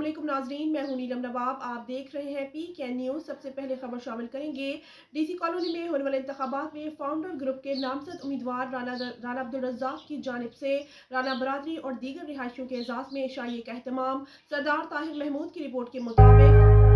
वालेकुम नाजरीन, मैं हूं नीलम नवाब। आप देख रहे हैं PK न्यूज़। सबसे पहले खबर शामिल करेंगे। डीसी कॉलोनी में होने वाले इंतखाबात में फाउंडर ग्रुप के नामजद उम्मीदवार राना अब्दुल रज़ाक की जानिब से राना बरादरी और दीगर रिहायशियों के एजाज में शाइए का एहतमाम। सरदार ताहिर महमूद की रिपोर्ट के मुताबिक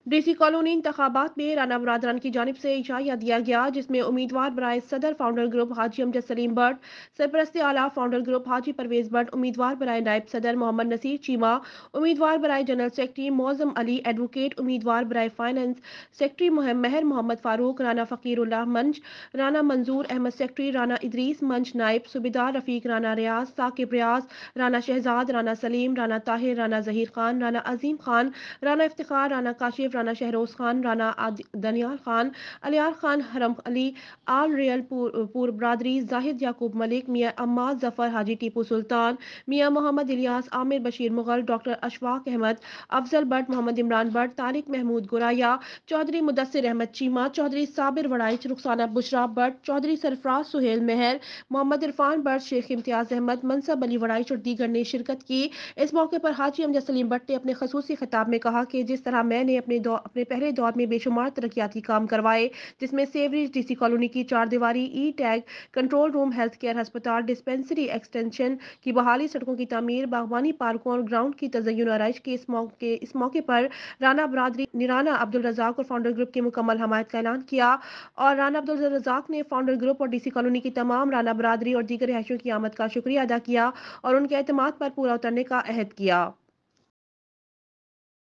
डीसी कॉलोनी इंतखाबात में राना बरादरान की जानिब से इशाया दिया गया, जिसमें उम्मीदवार बराए सदर फाउंडर ग्रुप हाजी अमजद सलीम भट्ट, सरपरस्त आला फाउंडर ग्रुप हाजी परवेज भट्ट, उम्मीदवार बराए नायब सदर मोहम्मद नसीर चीमा, उम्मीदवार बराए general secretary Maujam Ali advocate, उम्मीदवार बराए फाइनेंस सेक्रेटरी महर मोहम्मद फारूक, राना फ़कीरुल्लाह मंच, राना मंजूर अहमद सेक्रेटरी, राना इदरीस मंच नायब, सूबेदार रफीक, राना रियाज, साकिब रियाज, राना शहजाद, राना सलीम, राना ताहिर, राना जहीर खान, राना अजीम खान, राना इफ्तिखार, राना काशिफ, राना शहरोज खान, राना दनियाल खान, अलियार खान, हरम अली, आल रियल पूर बरादरी, जाहिद याकूब मलिक, मियाँ अम्माज जफर, हाजी टीपू सुल्तान, मियाँ मोहम्मद इलियास, आमिर बशीर मुगल, डॉक्टर अशफाक अहमद, अफजल भट्ट, मोहम्मद इमरान भट्ट, तारिक महमूद गुराया, चौधरी मुदस्सिर अहमद चीमा, चौधरी साबिर वड़ाइच, रुखसाना बुशरा भट्ट, चौधरी सरफराज सुहेल मेहर, मोहम्मद इरफान भट्ट, शेख इम्तियाज अहमद, मनसब अली वड़ाइच और दीगर ने शिरकत की। इस मौके पर हाजी अमजद सलीम भट्ट ने अपने खसूसी खिताब में कहा कि जिस तरह मैंने अपने पहले दौर में बेशुमार तरक्याती काम करवाए, जिसमें सेवरेज, डीसी कॉलोनी की चार दीवारी, e tag, control room, health care अस्पताल, डिस्पेंसरी एक्सटेंशन की बहाली, सड़कों की तामीर, बागवानी, पार्कों और ग्राउंड की तज़य्युन आराइश की इस मौके पर राना बरादरी ने राना अब्दुल रज़ाक और फाउंडर ग्रुप की मुकम्मल हमायत का ऐलान किया और राना अब्दुल रज़ाक ने फाउंडर ग्रुप और डीसी कॉलोनी की तमाम राना बरादरी और दीगर रिहायशियों की आमद का शुक्रिया अदा किया और उनके एतमाद पर पूरा उतरने का अहद किया।